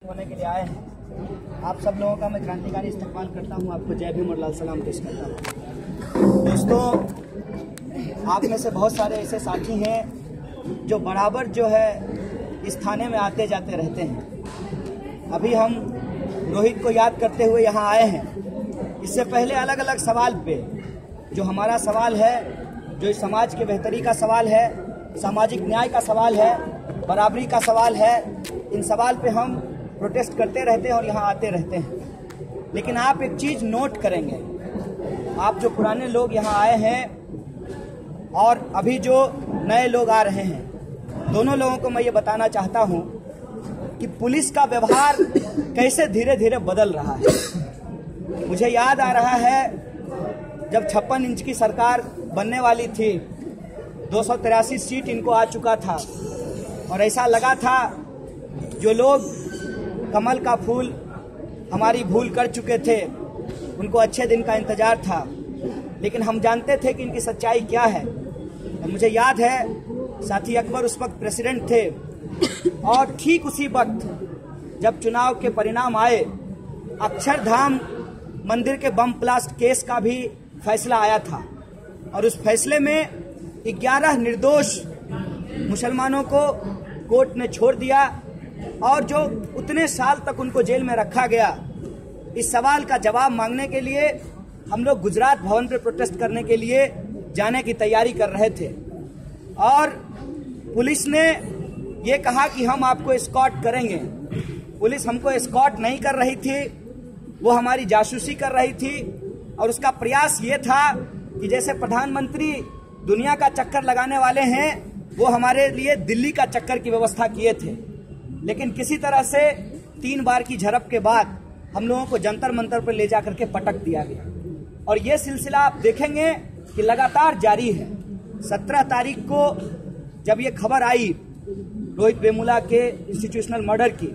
होने के लिए आए हैं। आप सब लोगों का मैं क्रांतिकारी इस्तकबाल करता हूं। आपको जय भीम और लाल सलाम पेश करता हूं। दोस्तों, आप में से बहुत सारे ऐसे साथी हैं जो बराबर जो है इस थाने में आते जाते रहते हैं। अभी हम रोहित को याद करते हुए यहाँ आए हैं। इससे पहले अलग अलग सवाल पे जो हमारा सवाल है, जो इस समाज के बेहतरी का सवाल है, सामाजिक न्याय का सवाल है, बराबरी का सवाल है, इन सवाल पे हम प्रोटेस्ट करते रहते हैं और यहाँ आते रहते हैं। लेकिन आप एक चीज़ नोट करेंगे, आप जो पुराने लोग यहाँ आए हैं और अभी जो नए लोग आ रहे हैं, दोनों लोगों को मैं ये बताना चाहता हूँ कि पुलिस का व्यवहार कैसे धीरे धीरे बदल रहा है। मुझे याद आ रहा है जब 56 इंच की सरकार बनने वाली थी, 283 सीट इनको आ चुका था और ऐसा लगा था जो लोग कमल का फूल हमारी भूल कर चुके थे उनको अच्छे दिन का इंतजार था। लेकिन हम जानते थे कि इनकी सच्चाई क्या है। और मुझे याद है साथी अकबर उस वक्त प्रेसिडेंट थे और ठीक उसी वक्त जब चुनाव के परिणाम आए, अक्षरधाम मंदिर के बम ब्लास्ट केस का भी फैसला आया था और उस फैसले में 11 निर्दोष मुसलमानों को कोर्ट ने छोड़ दिया और जो उतने साल तक उनको जेल में रखा गया, इस सवाल का जवाब मांगने के लिए हम लोग गुजरात भवन पर प्रोटेस्ट करने के लिए जाने की तैयारी कर रहे थे और पुलिस ने ये कहा कि हम आपको एस्कॉर्ट करेंगे। पुलिस हमको एस्कॉर्ट नहीं कर रही थी, वो हमारी जासूसी कर रही थी और उसका प्रयास ये था कि जैसे प्रधानमंत्री दुनिया का चक्कर लगाने वाले हैं, वो हमारे लिए दिल्ली का चक्कर की व्यवस्था किए थे। लेकिन किसी तरह से 3 बार की झड़प के बाद हम लोगों को जंतर मंतर पर ले जाकर के पटक दिया गया और ये सिलसिला आप देखेंगे कि लगातार जारी है। 17 तारीख को जब ये खबर आई रोहित वेमुला के इंस्टीट्यूशनल मर्डर की,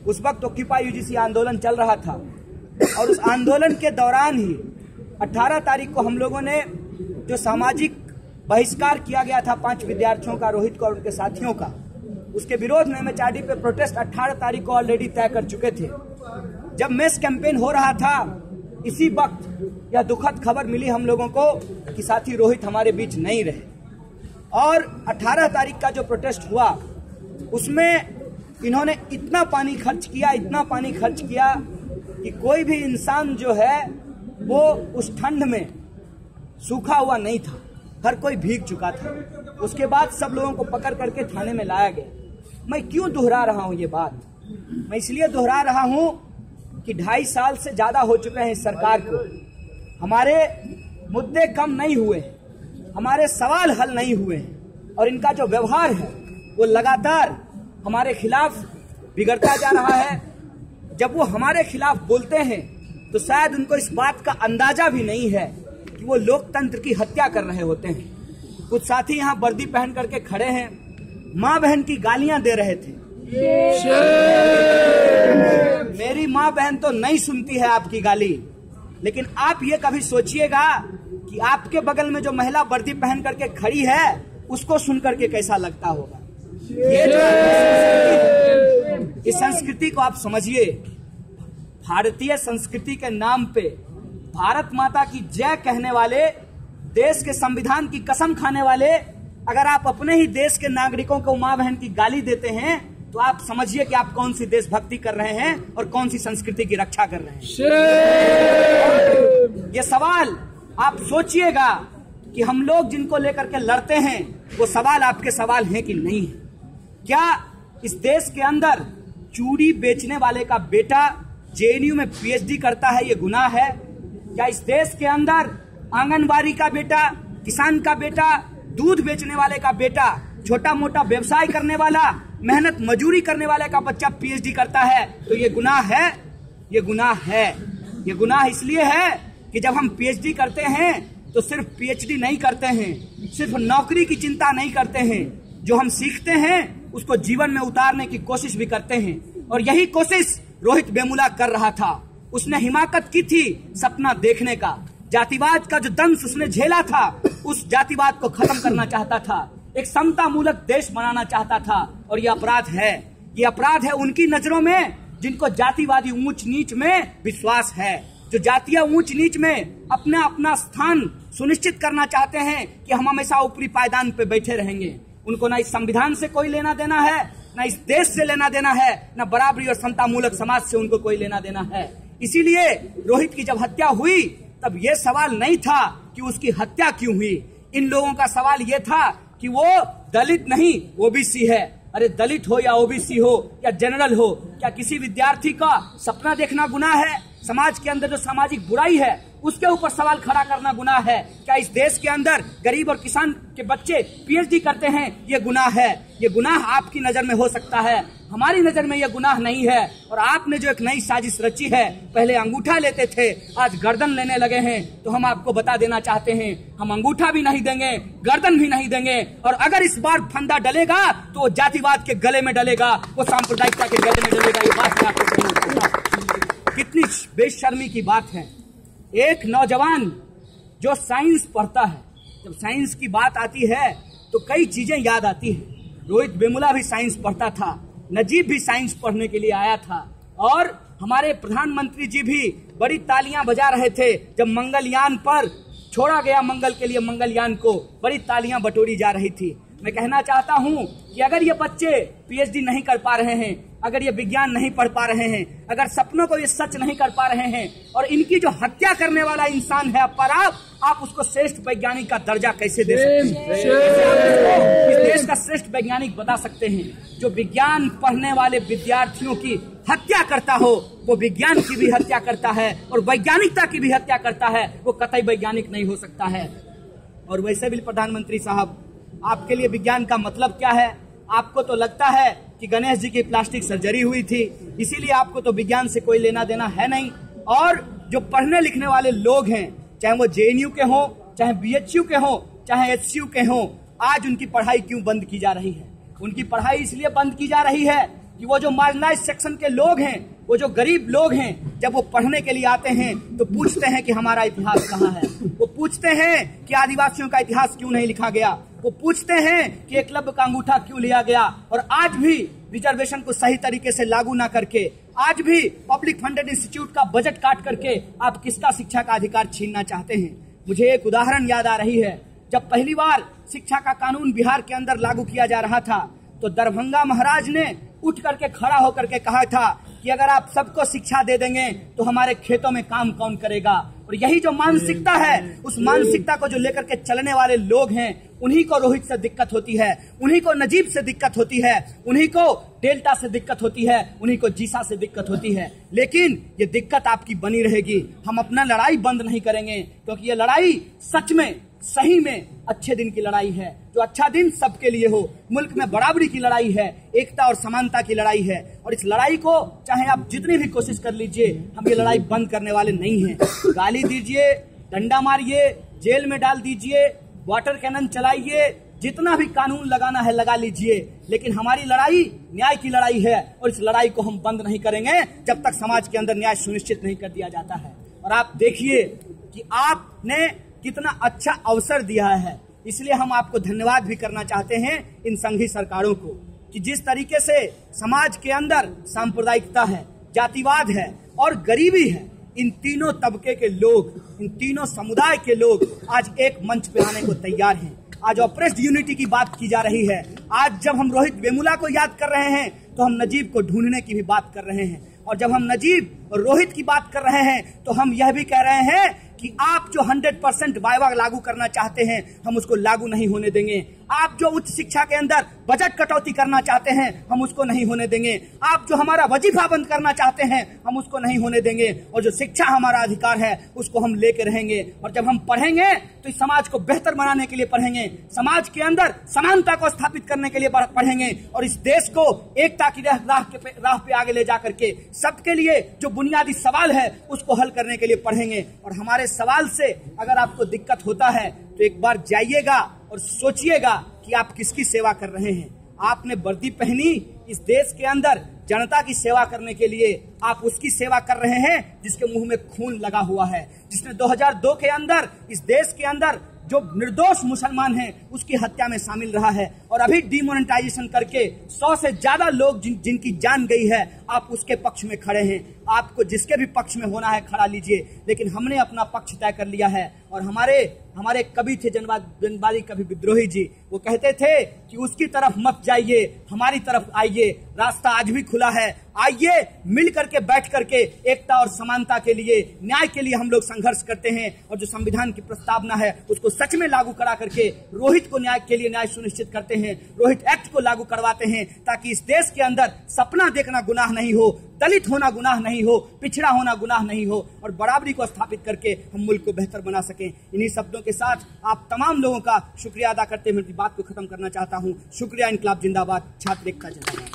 उस वक्त ऑक्यूपाई यूजीसी आंदोलन चल रहा था और उस आंदोलन के दौरान ही 18 तारीख को हम लोगों ने जो सामाजिक बहिष्कार किया गया था 5 विद्यार्थियों का, रोहित को और उनके साथियों का, उसके विरोध में एमएचआरडी पे प्रोटेस्ट 18 तारीख को ऑलरेडी तय कर चुके थे। जब मेस कैंपेन हो रहा था, इसी वक्त यह दुखद खबर मिली हम लोगों को कि साथी रोहित हमारे बीच नहीं रहे और 18 तारीख का जो प्रोटेस्ट हुआ उसमें इन्होंने इतना पानी खर्च किया कि कोई भी इंसान जो है वो उस ठंड में सूखा हुआ नहीं था, हर कोई भीग चुका था। उसके बाद सब लोगों को पकड़ करके थाने में लाया गया। मैं क्यों दोहरा रहा हूं ये बात? मैं इसलिए दोहरा रहा हूं कि 2.5 साल से ज्यादा हो चुके हैं इस सरकार को। हमारे मुद्दे कम नहीं हुए, हमारे सवाल हल नहीं हुए हैं और इनका जो व्यवहार है वो लगातार हमारे खिलाफ बिगड़ता जा रहा है। जब वो हमारे खिलाफ बोलते हैं तो शायद उनको इस बात का अंदाजा भी नहीं है कि वो लोकतंत्र की हत्या कर रहे होते हैं। कुछ साथी यहाँ वर्दी पहन करके खड़े हैं, माँ बहन की गालियां दे रहे थे। मेरी माँ बहन तो नहीं सुनती है आपकी गाली, लेकिन आप ये कभी सोचिएगा कि आपके बगल में जो महिला वर्दी पहन करके खड़ी है उसको सुन करके कैसा लगता होगा। ये जो इस संस्कृति को आप समझिए। भारतीय संस्कृति के नाम पे भारत माता की जय कहने वाले, देश के संविधान की कसम खाने वाले, अगर आप अपने ही देश के नागरिकों को माँ बहन की गाली देते हैं तो आप समझिए कि आप कौन सी देशभक्ति कर रहे हैं और कौन सी संस्कृति की रक्षा कर रहे हैं। ये सवाल आप सोचिएगा कि हम लोग जिनको लेकर के लड़ते हैं वो सवाल आपके सवाल हैं कि नहीं है। क्या इस देश के अंदर चूड़ी बेचने वाले का बेटा जेएनयू में पीएचडी करता है, ये गुनाह है? क्या इस देश के अंदर आंगनबाड़ी का बेटा, किसान का बेटा, दूध बेचने वाले का बेटा, छोटा मोटा व्यवसाय करने वाला, मेहनत मजूरी करने वाले का बच्चा पीएचडी करता है तो ये गुनाह है? ये गुनाह है। ये गुनाह इसलिए है कि जब हम पीएचडी करते हैं तो सिर्फ पीएचडी नहीं करते हैं, सिर्फ नौकरी की चिंता नहीं करते हैं, जो हम सीखते हैं उसको जीवन में उतारने की कोशिश भी करते हैं और यही कोशिश रोहित वेमुला कर रहा था। उसने हिमाकत की थी सपना देखने का, जातिवाद का जो दंश उसने झेला था उस जातिवाद को खत्म करना चाहता था, एक समता मूलक देश बनाना चाहता था और ये अपराध है। ये अपराध है उनकी नजरों में जिनको जातिवादी ऊंच नीच में विश्वास है, जो जातीय ऊंच नीच में अपना स्थान सुनिश्चित करना चाहते हैं कि हम हमेशा ऊपरी पायदान पे बैठे रहेंगे। उनको ना इस संविधान से कोई लेना देना है, ना इस देश से लेना देना है, ना बराबरी और समता मूलक समाज से उनको कोई लेना देना है। इसीलिए रोहित की जब हत्या हुई तब यह सवाल नहीं था कि उसकी हत्या क्यों हुई। इन लोगों का सवाल यह था कि वो दलित नहीं ओबीसी है। अरे दलित हो या ओबीसी हो या जनरल हो, क्या किसी विद्यार्थी का सपना देखना गुनाह है? समाज के अंदर जो सामाजिक बुराई है उसके ऊपर सवाल खड़ा करना गुनाह है? क्या इस देश के अंदर गरीब और किसान के बच्चे पीएचडी करते हैं ये गुनाह है? ये गुनाह आपकी नजर में हो सकता है, हमारी नजर में ये गुनाह नहीं है। और आपने जो एक नई साजिश रची है, पहले अंगूठा लेते थे आज गर्दन लेने लगे हैं, तो हम आपको बता देना चाहते हैं हम अंगूठा भी नहीं देंगे, गर्दन भी नहीं देंगे। और अगर इस बार फंदा डलेगा तो वो जातिवाद के गले में डलेगा, वो सांप्रदायिकता के गले में डलेगा। ये बात आपको कितनी बेशर्मी की बात है। एक नौजवान जो साइंस पढ़ता है, जब साइंस की बात आती है तो कई चीजें याद आती है। रोहित वेमुला भी साइंस पढ़ता था, नजीब भी साइंस पढ़ने के लिए आया था, और हमारे प्रधानमंत्री जी भी बड़ी तालियां बजा रहे थे जब मंगलयान पर छोड़ा गया, मंगल के लिए मंगलयान को बड़ी तालियां बटोरी जा रही थी। मैं कहना चाहता हूं कि अगर ये बच्चे पीएचडी नहीं कर पा रहे हैं, अगर ये विज्ञान नहीं पढ़ पा रहे हैं, अगर सपनों को ये सच नहीं कर पा रहे हैं, और इनकी जो हत्या करने वाला इंसान है पर आप उसको श्रेष्ठ वैज्ञानिक का दर्जा कैसे दे सकते हैं? इस देश का श्रेष्ठ वैज्ञानिक बता सकते हैं। जो विज्ञान पढ़ने वाले विद्यार्थियों की हत्या करता हो वो विज्ञान की भी हत्या करता है और वैज्ञानिकता की भी हत्या करता है, वो कतई वैज्ञानिक नहीं हो सकता है। और वैसे भी प्रधानमंत्री साहब, आपके लिए विज्ञान का मतलब क्या है? आपको तो लगता है कि गणेश जी की प्लास्टिक सर्जरी हुई थी, इसीलिए आपको तो विज्ञान से कोई लेना देना है नहीं। और जो पढ़ने लिखने वाले लोग हैं, चाहे वो जेएनयू के हों, चाहे बीएचयू के हों, चाहे एचसीयू के हों, आज उनकी पढ़ाई क्यों बंद की जा रही है? उनकी पढ़ाई इसलिए बंद की जा रही है कि वो जो मार्जिनलाइज सेक्शन के लोग हैं, वो जो गरीब लोग हैं, जब वो पढ़ने के लिए आते हैं तो पूछते हैं कि हमारा इतिहास कहाँ है। वो पूछते हैं कि आदिवासियों का इतिहास क्यों नहीं लिखा गया। वो पूछते हैं कि एकलव्य का अंगूठा क्यों लिया गया। और आज भी रिजर्वेशन को सही तरीके से लागू ना करके, आज भी पब्लिक फंडेड इंस्टीट्यूट का बजट काट करके आप किसका शिक्षा का अधिकार छीनना चाहते हैं? मुझे एक उदाहरण याद आ रही है। जब पहली बार शिक्षा का कानून बिहार के अंदर लागू किया जा रहा था तो दरभंगा महाराज ने उठ करके खड़ा होकर के कहा था कि अगर आप सबको शिक्षा दे देंगे तो हमारे खेतों में काम कौन करेगा। और यही जो मानसिकता है, उस मानसिकता को जो लेकर के चलने वाले लोग हैं, उन्हीं को रोहित से दिक्कत होती है, उन्हीं को नजीब से दिक्कत होती है, उन्हीं को डेल्टा से दिक्कत होती है, उन्हीं को जीसा से दिक्कत होती है। लेकिन ये दिक्कत आपकी बनी रहेगी। हम अपना लड़ाई बंद नहीं करेंगे, क्योंकि ये लड़ाई सच में सही में अच्छे दिन की लड़ाई है, जो अच्छा दिन सबके लिए हो। मुल्क में बराबरी की लड़ाई है, एकता और समानता की लड़ाई है। और इस लड़ाई को चाहे आप जितनी भी कोशिश कर लीजिए, हम ये लड़ाई बंद करने वाले नहीं हैं। गाली दीजिए, डंडा मारिए, जेल में डाल दीजिए, वाटर कैनन चलाइए, जितना भी कानून लगाना है लगा लीजिए, लेकिन हमारी लड़ाई न्याय की लड़ाई है। और इस लड़ाई को हम बंद नहीं करेंगे जब तक समाज के अंदर न्याय सुनिश्चित नहीं कर दिया जाता है। और आप देखिए कि आपने कितना अच्छा अवसर दिया है, इसलिए हम आपको धन्यवाद भी करना चाहते हैं इन संघी सरकारों को, कि जिस तरीके से समाज के अंदर सांप्रदायिकता है, जातिवाद है और गरीबी है, इन तीनों तबके के लोग, इन तीनों समुदाय के लोग आज एक मंच पे आने को तैयार हैं। आज ऑपरेस्ड यूनिटी की बात की जा रही है। आज जब हम रोहित वेमुला को याद कर रहे हैं तो हम नजीब को ढूंढने की भी बात कर रहे हैं। और जब हम नजीब और रोहित की बात कर रहे हैं तो हम यह भी कह रहे हैं कि आप जो 100% वाइवा लागू करना चाहते हैं, हम उसको लागू नहीं होने देंगे। आप जो उच्च शिक्षा के अंदर बजट कटौती करना चाहते हैं, हम उसको नहीं होने देंगे। आप जो हमारा वजीफा बंद करना चाहते हैं, हम उसको नहीं होने देंगे। और जो शिक्षा हमारा अधिकार है उसको हम लेके रहेंगे। और जब हम पढ़ेंगे तो इस समाज को बेहतर बनाने के लिए पढ़ेंगे, समाज के अंदर समानता को स्थापित करने के लिए पढ़ेंगे, और इस देश को एकता की राह पे आगे ले जाकर के सबके लिए जो बुनियादी सवाल है उसको हल करने के लिए पढ़ेंगे। और हमारे सवाल से अगर आपको दिक्कत होता है तो एक बार जाइएगा और सोचिएगा कि आप किसकी सेवा कर रहे हैं। आपने वर्दी पहनी इस देश के अंदर जनता की सेवा करने के लिए, आप उसकी सेवा कर रहे हैं जिसके मुंह में खून लगा हुआ है, जिसने 2002 के अंदर इस देश के अंदर जो निर्दोष मुसलमान हैं उसकी हत्या में शामिल रहा है। और अभी डिमोनेटाइजेशन करके 100 से ज्यादा लोग जिनकी जान गई है, आप उसके पक्ष में खड़े हैं। आपको जिसके भी पक्ष में होना है खड़ा लीजिए, लेकिन हमने अपना पक्ष तय कर लिया है। और हमारे कवि थे जनवादी कवि विद्रोही जी, वो कहते थे कि उसकी तरफ मत जाइए, हमारी तरफ आइए, रास्ता आज भी खुला है। आइए मिल करके बैठ करके एकता और समानता के लिए, न्याय के लिए हम लोग संघर्ष करते हैं। और जो संविधान की प्रस्तावना है उसको सच में लागू करा करके रोहित को न्याय के लिए न्याय सुनिश्चित करते हैं, रोहित एक्ट को लागू करवाते हैं, ताकि इस देश के अंदर सपना देखना गुनाह नहीं हो, दलित होना गुनाह नहीं हो, पिछड़ा होना गुनाह नहीं हो, और बराबरी को स्थापित करके हम मुल्क को बेहतर बना सकें। इन्हीं शब्दों के साथ आप तमाम लोगों का शुक्रिया अदा करते हुए मेरी बात को खत्म करना चाहता हूं। शुक्रिया। इनकलाब जिंदाबाद, छात्र एकता जिंदाबाद।